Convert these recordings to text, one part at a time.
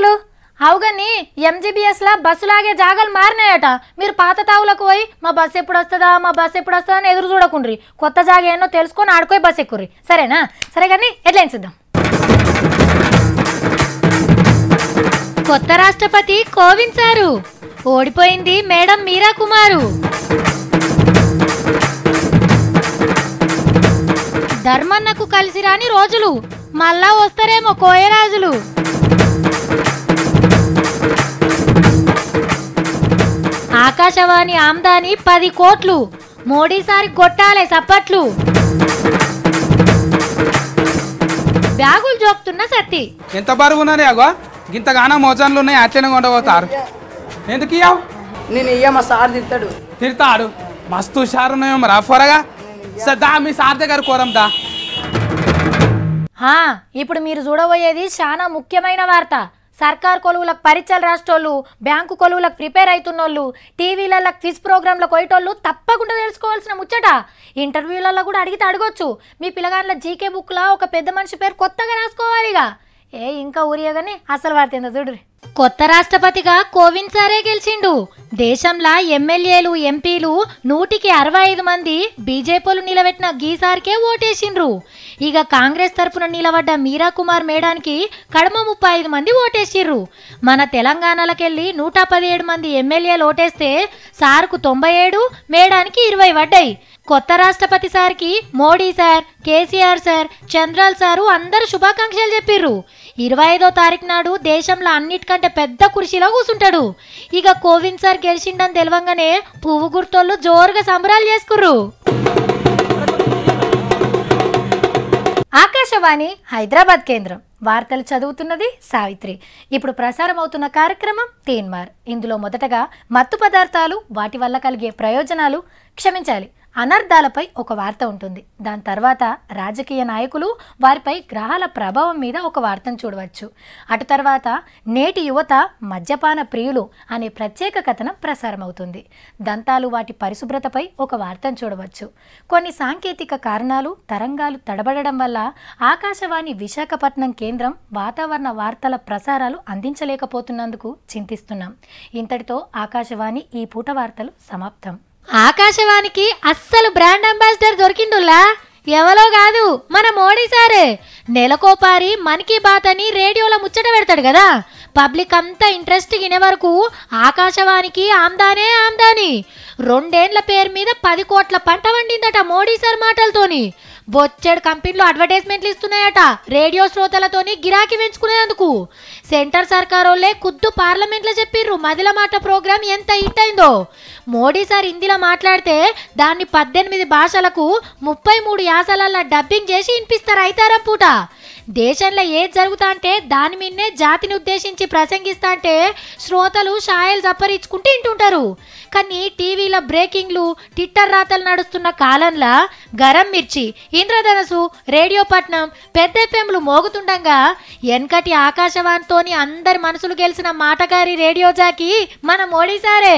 పంతులు అవుగని ఎంజీబీఎస్లా బస్సులాగే జాగాలు మారినాయట. మీరు పాత తావులకు పోయి మా బస్సు ఎప్పుడు వస్తుందా అని ఎదురు చూడకుండ్రి. కొత్త జాగా ఏమో తెలుసుకొని ఆడుకోయి బస్సు ఎక్కుర్రి. సరేనా? సరే కానీ హెడ్లైన్స్ ఇద్దాం. కొత్త రాష్ట్రపతి కోవింద్ సారు, ఓడిపోయింది మేడం మీరా కుమారు. ధర్మన్నకు కలిసి రాని రోజులు మళ్ళా వస్తారేమో కోయరాజులు. ఆకాశవాణి ఆమ్దాని 10 కోట్లు, మోడీసారి కొట్టాలే సప్పట్లు. బ్యాగులు జోక్తున్న సత్తి ఎంత బరువున్నారే అగో గింతగానో మోజన్లు ఉన్నాయి అట్లనే కొండపోతారు. ఎందుకు ఇయ్యావు? నేను ఇయ్యమా సార్ తిడతాడు. తిడతాడు మస్తు హుషారు ఉన్నాయో మరి అఫరగా దా మీ సార్ దగ్గర కోరందా. ఇప్పుడు మీరు చూడబోయేది చాలా ముఖ్యమైన వార్త. సర్కార్ కొలువులకు పరీక్షలు రాసేటోళ్ళు, బ్యాంకు కొలువులకు ప్రిపేర్ అవుతున్నోళ్ళు, టీవీలలో క్విజ్ ప్రోగ్రాంలకు పోయేటోళ్ళు తప్పకుండా తెలుసుకోవాల్సిన ముచ్చట. ఇంటర్వ్యూలలో కూడా అడిగితే అడగొచ్చు. మీ పిల్లగాళ్ళ జీకే బుక్లా ఒక పెద్ద మనిషి పేరు కొత్తగా రాసుకోవాలిగా. ఇంకా ఊరియగానే అసలు వార్త ఏందో చూడ్రి. కొత్త రాష్ట్రపతిగా కోవింద్ సారే గెలిచిండు. దేశంలో ఎమ్మెల్యేలు ఎంపీలు 165 మంది బీజేపీలు నిలబెట్టిన గీసార్కే ఓటేసిండ్రు. ఇక కాంగ్రెస్ తరఫున నిలబడ్డ మీరా కుమార్ మేడానికి కడమ 35 మంది ఓటేసిర్రు. మన తెలంగాణలకెళ్ళి 117 మంది ఎమ్మెల్యేలు ఓటేస్తే సార్కు 97, మేడానికి 20 పడ్డాయి. కొత్త రాష్ట్రపతి సార్కి మోడీ సార్, కేసీఆర్ సార్, చంద్రాల్ సారు అందరూ శుభాకాంక్షలు చెప్పిర్రు. 25వ తారీఖు నాడు దేశంలో అన్నిటికంటే పెద్ద కుర్చీలో కూర్చుంటాడు. ఇక కోవింద్ సార్ గెలిచిండని తెలవంగానే పువ్వు గుర్తోళ్ళు జోరుగా సంబరాలు చేసుకుర్రు. ఆకాశవాణి హైదరాబాద్ కేంద్రం వార్తలు చదువుతున్నది సావిత్రి. ఇప్పుడు ప్రసారం అవుతున్న కార్యక్రమం తీన్మార్. ఇందులో మొదటగా మత్తు పదార్థాలు, వాటి వల్ల కలిగే ప్రయోజనాలు, క్షమించాలి అనర్థాలపై ఒక వార్త ఉంటుంది. దాని తర్వాత రాజకీయ నాయకులు, వారిపై గ్రహాల ప్రభావం మీద ఒక వార్తను చూడవచ్చు. అటు తర్వాత నేటి యువత మద్యపాన ప్రియులు అనే ప్రత్యేక కథనం ప్రసారం అవుతుంది. దంతాలు, వాటి పరిశుభ్రతపై ఒక వార్తను చూడవచ్చు. కొన్ని సాంకేతిక కారణాలు, తరంగాలు తడబడడం వల్ల ఆకాశవాణి విశాఖపట్నం కేంద్రం వాతావరణ వార్తల ప్రసారాలు అందించలేకపోతున్నందుకు చింతిస్తున్నాం. ఇంతటితో ఆకాశవాణి ఈ పూట వార్తలు సమాప్తం. ఆకాశవాణికి అస్సలు బ్రాండ్ అంబాసిడర్ దొరికిండులా, ఎవరో కాదు మన మోడీ సారే. నెలకోపారి మన్ కీ బాత్ అని రేడియోలో ముచ్చట పెడతాడు కదా. పబ్లిక్ అంతా ఇంట్రెస్ట్ వినే వరకు ఆకాశవాణికి ఆమ్దానే ఆమ్దాని. 2 ఏళ్ల పేరు మీద 10 కోట్ల పంట వండిందట మోడీ సార్ మాటలతోని. బొచ్చెడు కంపెనీలు అడ్వర్టైజ్మెంట్లు ఇస్తున్నాయట రేడియో శ్రోతలతోని గిరాకీ పెంచుకునేందుకు. సెంటర్ సర్కారోళ్ళే ఖుద్దు పార్లమెంట్లో చెప్పిర్రు మదిల మాట ప్రోగ్రాం ఎంత హిట్ అయిందో. మోడీ సార్ హిందీలో మాట్లాడితే దాన్ని 18 భాషలకు 33 యాసలల్లో డబ్బింగ్ చేసి వినిపిస్తారు అయితారం పూట. దేశంలో ఏది జరుగుతా అంటే దాని మీదనే జాతిని ఉద్దేశించి ప్రసంగిస్తా అంటే శ్రోతలు షాయలు జప్పరించుకుంటూ వింటుంటారు. కానీ టీవీలో బ్రేకింగ్లు, ట్విట్టర్ రాతలు నడుస్తున్న కాలంలో గరం మిర్చి, ఇంద్రధనసు, రేడియో పట్నం, పెద్ద ఎఫ్ఎంలు మోగుతుండగా వెనకటి ఆకాశవాణితోని అందరి మనసులు గెలిచిన మాటగారి రేడియో జాకి మన మోడీ సారే.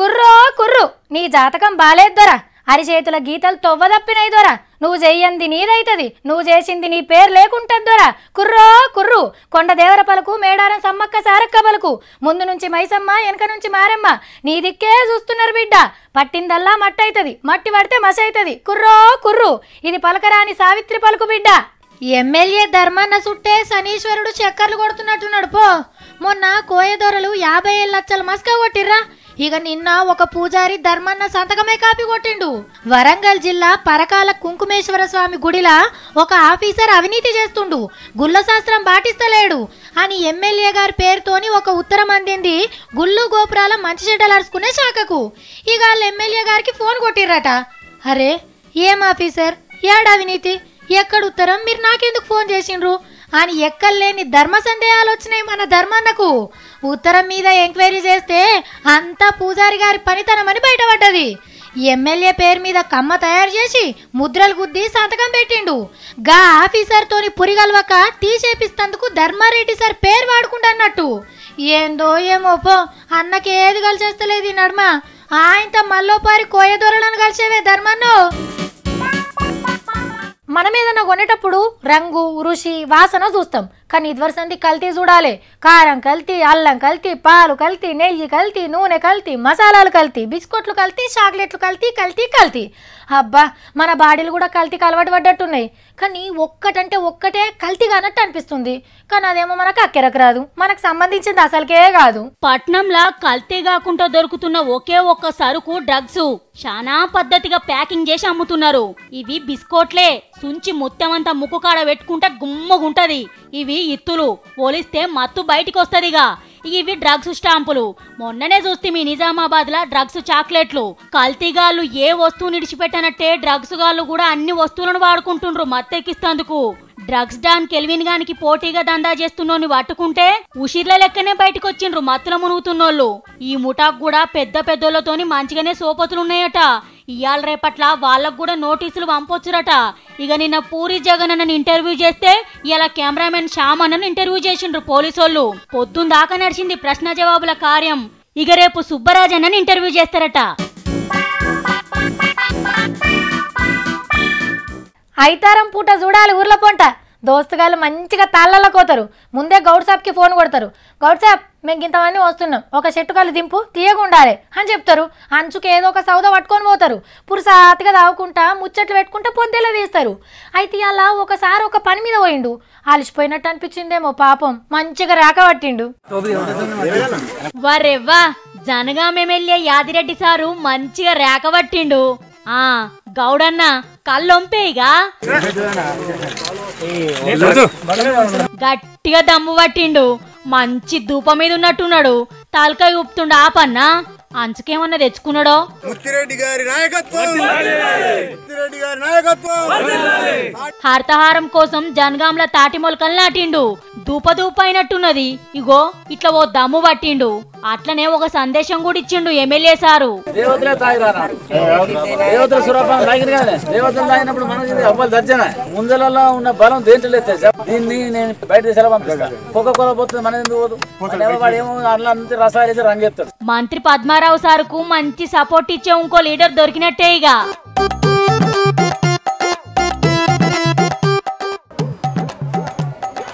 కుర్రో కుర్రు, నీ జాతకం బాలేద్దోరా. అరిచేతుల గీతలు తొవ్వదప్పినాయి దొరా. నువ్వు చెయ్యంది నీదైతది, నువ్వు చేసింది నీ పేరు లేకుంటద్దోరా. కుర్రో కుర్రు, కొండ దేవర పలుకు, మేడారం సమ్మక్క సారక్క పలుకు, ముందు నుంచి మైసమ్మ, వెనక నుంచి మారమ్మ, నీ దిక్కే చూస్తున్నారు బిడ్డ. పట్టిందల్లా మట్టయితది, మట్టి పడితే మసైతది. కుర్రో కుర్రు, ఇది పలకరాని సావిత్రి పలుకు బిడ్డ. ఎమ్మెల్యే ధర్మన్న సుట్టే శనీశ్వరుడు చక్కర్లు కొడుతున్నట్టున్నాడు పో. మొన్న కోయదొరలు 57 లక్షల మస్కా కొట్టిర్రా. ఇక నిన్న ఒక పూజారి ధర్మన్న సంతకమే కాపీ కొట్టిండు. వరంగల్ జిల్లా పరకాల కుంకుమేశ్వర స్వామి గుడిలా ఒక ఆఫీసర్ అవినీతి చేస్తుండు, గుళ్ళ శాస్త్రం పాటిస్తలేడు అని ఎమ్మెల్యే గారి పేరుతోని ఒక ఉత్తరం అందింది గుళ్ళు గోపురాల మంచి చెడ్డలు అరుచుకునే శాఖకు. ఇక వాళ్ళ ఎమ్మెల్యే గారికి ఫోన్ కొట్టిర్రట. అరే ఏం ఆఫీసర్, ఏడా అవినీతి, ఎక్కడ ఉత్తరం, మీరు నాకెందుకు ఫోన్ చేసిండ్రు అని ఎక్కలేని ధర్మ సందేహాలు వచ్చినాయి మన ధర్మన్నకు. ఉత్తరం మీద ఎంక్వైరీ చేస్తే అంతా పూజారి గారి పనితనమని బయటపడ్డది. ఎమ్మెల్యే పేరు మీద కమ్మ తయారు చేసి ముద్రలు గుద్ది సంతకం పెట్టిండు. గా ఆఫీసర్ తోని పురిగలవక తీసేపిస్తందుకు ధర్మారెడ్డి సార్ పేరు వాడుకుంటన్నట్టు. ఏందో ఏమో పో, అన్నకి ఏది కలిసేస్తలేదు ఈ నడుమ. ఆయనతో మల్లోపారి కోయదొరలను కలిసేవే ధర్మన్నో. మనం ఏదైనా కొనేటప్పుడు రంగు రుచి వాసన చూస్తాం, కానీ ఇదివరసంది కల్తీ చూడాలి. కారం కల్తీ, అల్లం కల్తీ, పాలు కల్తీ, నెయ్యి కల్తీ, నూనె కల్తీ, మసాలాలు కల్తీ, బిస్కెట్లు కల్తీ, చాక్లెట్లు కల్తీ కల్తీ కల్తీ. అబ్బా మన బాడీలు కూడా కల్తీకి అలవాటు పడ్డట్టున్నాయి. కానీ ఒక్కటంటే ఒక్కటే కల్తీగా అన్నట్టు అనిపిస్తుంది, కానీ అదేమో మనకు అక్కెరకు రాదు, మనకు సంబంధించింది అసలుకే కాదు. పట్నంలా కల్తీ కాకుండా దొరుకుతున్న ఒకే ఒక్క సరుకు డ్రగ్స్. చాలా పద్ధతిగా ప్యాకింగ్ చేసి అమ్ముతున్నారు. ఇవి బిస్కోట్లే, సుంచి మొత్తమంతా ముక్కు కాడ పెట్టుకుంటే గుమ్మగుంటది. ఇవి ఇత్తులు, పోలిస్తే మత్తు బయటికి వస్తదిగా. ఇవి డ్రగ్స్ స్టాంపులు. మొన్ననే చూస్తే మీ నిజామాబాద్ లా డ్రగ్స్ చాక్లెట్లు. కల్తీగాళ్ళు ఏ వస్తువు నిడిచిపెట్టనట్టే డ్రగ్స్ గాళ్ళు కూడా అన్ని వస్తువులను వాడుకుంటుండ్రు మత్తెక్కిస్తందుకు. డ్రగ్స్ డాన్ కెల్విన్ గానికి పోటీగా దందా చేస్తున్నోని పట్టుకుంటే ఉషిర్ల లెక్కనే బయటకు వచ్చిండ్రు మత్తుల మునుగుతున్నోళ్ళు. ఈ ముఠాకు కూడా పెద్ద పెద్దోళ్ళతోని మంచిగానే సోపతులున్నాయట. ఇయాల రేపట్ల వాళ్ళకు కూడా నోటీసులు పంపొచ్చురట. ఇక నిన్న పూరి జగన్ అన్నని ఇంటర్వ్యూ చేస్తే ఇలా కెమెరామెన్ శ్యామ్ అన్నను ఇంటర్వ్యూ చేసిండ్రు పోలీసోళ్ళు. పొద్దున్న దాకా నడిచింది ప్రశ్న జవాబుల కార్యం. ఇక రేపు సుబ్బరాజ్ అన్నని ఇంటర్వ్యూ చేస్తారట. ఐతారం పూట చూడాలి ఊర్ల పొంట. దోస్తుగాళ్ళు మంచిగా తాళ్ళల్లో కోతారు. ముందే గౌడ్ సాబ్కి ఫోన్ కొడతారు. గౌడ్ సాబ్ మేము ఇంతమంది వస్తున్నాం, ఒక చెట్టుకాలు దింపు తీయకుండాలి అని చెప్తారు. అంచుకు ఏదో ఒక సౌద పట్టుకొని పోతారు. పురుసాతిగా తాగుకుంటా ముచ్చట్లు పెట్టుకుంటా పొద్దులా తీస్తారు. అయితే అలా ఒకసారి ఒక పని మీద పోయిండు. అలిసిపోయినట్టు అనిపించిందేమో పాపం, మంచిగా రేక పట్టిండు. వరెవ్వా జనగాం ఎమ్మెల్యే యాదిరెడ్డి సారు మంచిగా రేక పట్టిండు. గౌడన్న కళ్ళొంపేయిగా గట్టిగా దమ్ము పట్టిండు. మంచి ధూప మీద ఉన్నట్టున్నాడు. తలకాయ ఊపుతుండ ఆపన్నా అంచుకేమన్నా తెచ్చుకున్నాడో. హర్తహారం కోసం జనగాంల తాటి మొలకలు నాటిండు. దూప అయినట్టున్నది. ఇగో ఇట్లా ఓ దమ్ము పట్టిండు. అట్లనే ఒక సందేశం కూడా ఇచ్చిండు ఎమ్మెల్యే సారు. ముందలలో ఉన్న బలం దేంట్లో దీన్ని నేను బయట దేశాల పంపిస్తా. పోతుంది మన ఎందుకు రసాయన రంగెత్తాడు. మంత్రి పద్మారావు సారుకు మంచి సపోర్ట్ ఇచ్చే ఇంకో లీడర్ దొరికినట్టే. ఇక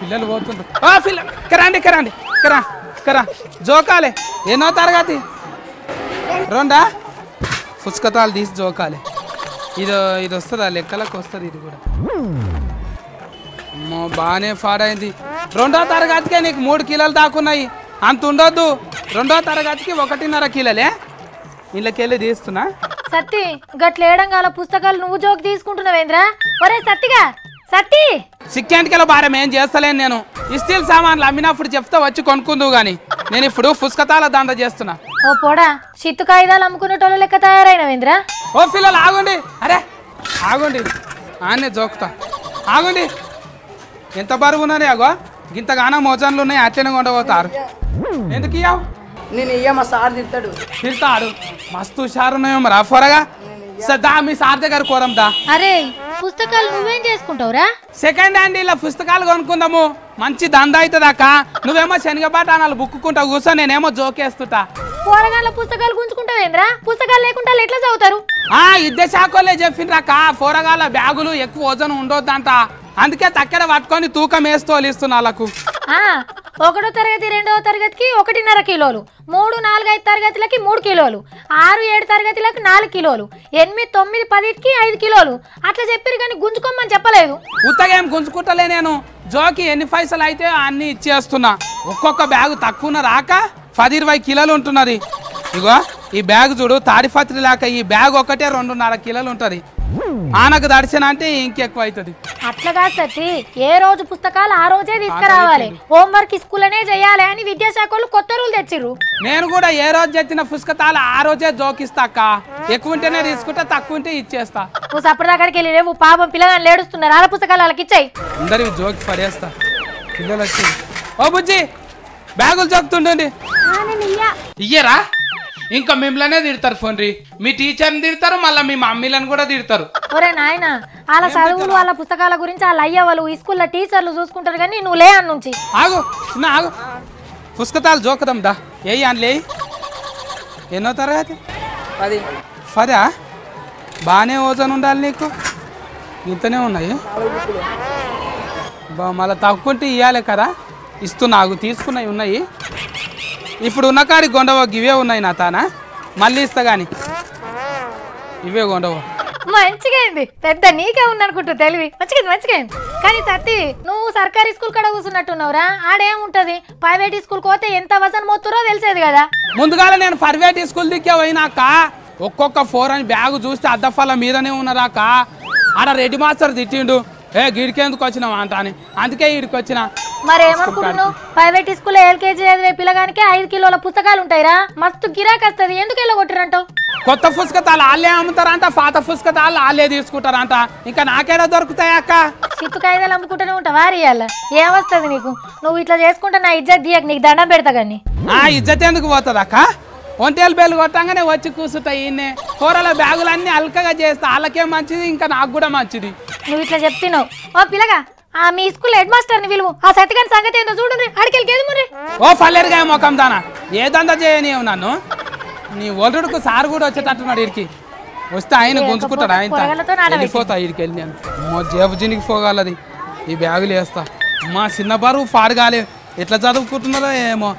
పిల్లలు పోతుండ్రు. కరండి కరండి కరా కరా జోకాలే. ఎన్నో తరగతి? రెండా? పుస్తకాలు తీసి జోకాలి. ఇది వస్తుందా? లెక్కలకు వస్తుంది ఇది కూడా. బాగానే పాడైంది. 2వ తరగతికే నీకు 3 కిలోలు దాకున్నాయి. అంత ఉండొద్దు. 2వ తరగతికి 1.5 కిలోలే. ఇళ్ళకెళ్ళి తీస్తున్నా. సత్తి గట్లేడంగాల పుస్తకాలు నువ్వు జోకి తీసుకుంటున్నావేంద్రా? ఒరే సత్తిగా సత్తి, సిక్కేంటికెళ్ళ భారం ఏం చేస్తలేను నేను. స్టీల్ సామాన్లు అమ్మినప్పుడు చెప్తే వచ్చి కొనుక్కుందువు గాని నేను ఇప్పుడు పుస్తకాల దండ చేస్తున్నా. ఓ పోడా, చిత్తు కాగితాలు అమ్ముకునేటోళ్ళ లెక్క తయారైనవేంద్రా? ఓ పిల్లలు ఆగండి. అరే ఆగండి, ఆనే జోకుతా. ఆగండి. ఎంత బరువున్నారే అగో, ఇంతగానో మోజన్లు ఉన్నాయి. అట్లనే కొండపోతారు. ఎందుకు ఇయ్యావు? నేను ఇయ్యమా సార్ తిడతాడు. తిడతాడు. మస్తు హుషారున్నాయో మరి అఫరగా. దా మీ సార్ దగ్గర కోరం దా. అరే పుస్తకాలు నువ్వేం చేసుకుంటావురా? సెకండ్ హ్యాండ్ ఇలా పుస్తకాలు కొనుక్కుందాము. మంచి దంద అవుతుంది అక్క. నువ్వేమో శనగబాటానాలు బుక్కుంటా కూర్చో, నేనేమో జోకేస్తుంటా. పోరగాళ్ళ పుస్తకాలు గుంజుకుంటావేంద్రా? పుస్తకాలు లేకుండా ఎట్లా చదువుతారు? ఇద్దరు శాఖలే చెప్పిండ్రాక. పోరగాళ్ళ బ్యాగులు ఎక్కువ వజను ఉండొద్దంట. అందుకే తక్కెడ పట్టుకొని తూకం వేస్తూ ఇస్తున్నా వాళ్ళకు. 1వ తరగతి 2వ తరగతికి 1.5 కిలోలు, 3, 4, 5 తరగతులకి 3 కిలోలు, 6, 7 తరగతులకి 4 కిలోలు, 8, 9, 10కి 5 కిలోలు అట్లా చెప్పారు, కానీ గుంజుకోమని చెప్పలేదు. ఉత్తగేం గుంజుకుంటలే నేను. జోకి ఎన్ని పైసలు అయితే అన్ని ఇచ్చేస్తున్నా. ఒక్కొక్క బ్యాగు తక్కువ రాక 10-20 కిలోలు ఉంటున్నది. ఇగో ఈ బ్యాగ్ చూడు, తాడిపత్రి లాక. ఈ బ్యాగ్ ఒకటే 2.5 కిలోలు ఉంటది. ఆనకు దర్శన అంటే ఇంకెక్కువ అవుతుంది. అట్లా కాదు సత్తి, ఏ రోజు పుస్తకాలు ఆ రోజే తీసుకురావాలి. హోంవర్క్ స్కూల్నే చేయాలి అని విద్యాశాఖ వాళ్ళు కొత్త రూల్ తెచ్చిర్రు. నేను కూడా ఏ రోజు తెచ్చిన పుస్తకాలు ఆ రోజే జోకిస్తాక. ఎక్కువ ఉంటేనే తీసుకుంటా, తక్కువ ఉంటే ఇచ్చేస్తా. నువ్వు సప్పటిదాకాడికి వెళ్ళి రేపు పాపం పిల్లగాని లేడుస్తున్నారు. అలా పుస్తకాలు వాళ్ళకి ఇచ్చాయి. అందరి జోకి పడేస్తా. పిల్లలు వచ్చి ఓ బుజ్జి బ్యాగులు జోకుతుండండి. ఇయ్యరా? ఇంకా మిమ్మల్నే తిడతారు. ఫోన్ రీ మీ టీచర్ని తిడతారు, మళ్ళీ మీ మమ్మీలను కూడా తిడతారు. ఒరే నాయన, వాళ్ళ చదువులు వాళ్ళ పుస్తకాల గురించి వాళ్ళ అయ్య వాళ్ళు ఈ స్కూల్లో టీచర్లు చూసుకుంటారు, కానీ నువ్వు లే అని నుంచి. ఆగు చిన్న ఆగు. పుస్తకాలు జోకదాం దా. ఏ అని లే. ఎన్నో తరగతి? 10. 10? బాగానే ఓజన్ ఉండాలి నీకు. ఇంతనే ఉన్నాయి మళ్ళీ తక్కువంటే ఇవ్వాలి కదా ఇస్తున్నా తీసుకున్నవి ఉన్నాయి ఇప్పుడు ఉన్న కాడికి గొండవ ఇవే ఉన్నాయి నా తానా మళ్ళీ ఇస్తా కానీ ఇవే గొండవ మంచిగా అయింది పెద్ద నీకే ఉందనుకుంటూ తెలివి మంచిగా కానీ సత్తి నువ్వు సర్కారీ స్కూల్ కాడ కూర్చున్నట్టున్నావురా ఆడేముంటది ప్రైవేట్ స్కూల్ పోతే ఎంత వసన్ మోతురో తెలిసేది కదా ముందుగాల నేను ప్రైవేట్ స్కూల్ దిక్కే పోయినాక ఒక్కొక్క 4 అని బ్యాగు చూస్తే అద్దఫల మీదనే ఉన్నరాక ఆడ రెడ్డి మాస్టర్ తిట్టిండు గిడికేందుకు వచ్చినావా అంట అని అందుకే ఈడికి వచ్చిన మరి ఏమనుకుంటున్నావు ప్రైవేట్ స్కూల్ ఎల్కేజీ చదివే పిల్లగానికి 5 కిలోల పుస్తకాలు ఉంటాయిరా మస్తు గిరాక్ వస్తుంది ఎందుకు వెళ్ళగొట్టరంటావు కొత్త పుస్తకాలు వాళ్ళే అమ్ముతారంట పాత పుస్తకాలు వాళ్ళే తీసుకుంటారంట ఇంకా నాకేడా దొరుకుతాయి అక్క చిత్తు కాయిదాలు అమ్ముకుంటూనే ఉంటావు వారియాల ఏమొస్తుంది నీకు నువ్వు ఇట్లా చేసుకుంటే నా ఇజ్జత్ దియకు నీకు దండం పెడతా కానీ ఇజ్జత్ ఎందుకు పోతుంది అక్క ఒంటేలు బేలు కొట్టంగానే వచ్చి కూర్చుంటాయి ఈయనే కూరల బ్యాగులన్నీ అల్కగా చేస్తా వాళ్ళకే మంచిది ఇంకా నాకు కూడా మంచిది నువ్వు ఇట్లా చెప్తున్నావు ఓ పిల్లగా మీ స్కూల్ హెడ్ మాస్టర్ని విలువ ఆ సత్తిగాని సంగతి ఏందో చూడండి అడికెళ్ళి మరి ఓ పల్లెరుగా మొఖం దానా ఏదంతా చేయనివ్వు నన్ను నీ ఒల్లుడుకు సార్ కూడా వచ్చేటట్టున్నాడు వీడికి వస్తే ఆయన గుంజుకుంటాడు ఆయన వెళ్ళిపోతా వీడికి వెళ్ళి నేను జేబు జినికి పోగలది ఈ బ్యాగులు వేస్తా మా చిన్న బరువు పాడగాలి ఎట్లా చదువుకుంటున్నారో ఏమో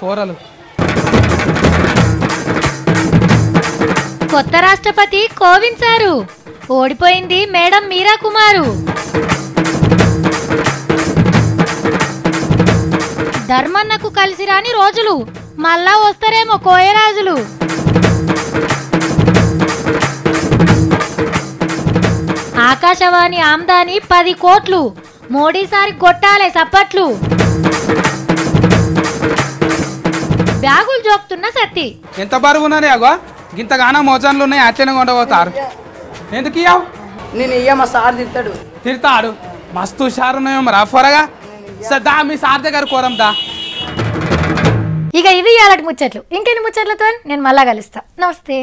కూరలు కొత్త రాష్ట్రపతి కోవింద్ సారు ఓడిపోయింది మేడం మీరా కుమారు ధర్మన్నకు కలిసి రాని రోజులు మళ్ళా వస్తారేమో కోయరాజులు ఆకాశవాణి ఆమ్దాని 10 కోట్లు మోడీసారి కొట్టాలే సప్పట్లు బ్యాగులు జోక్తున్న సత్తి ఎంత బరువు ఉన్నది అగో ఇంతగానో మోజన్లు ఉన్నాయి అట్లనే కొండపోతారు ఎందుకు ఇయ్యావు నేను ఇయ్యమా సార్ తిడతాడు తిడతాడు మస్తు హుషారు ఉన్నాయో మరి ఫోరగా దా మీ సార్ దగ్గర కోరందా ఇక ఇవి అలాంటి ముచ్చట్లు ఇంకెన్ని ముచ్చట్లతో నేను మళ్ళా కలుస్తా నమస్తే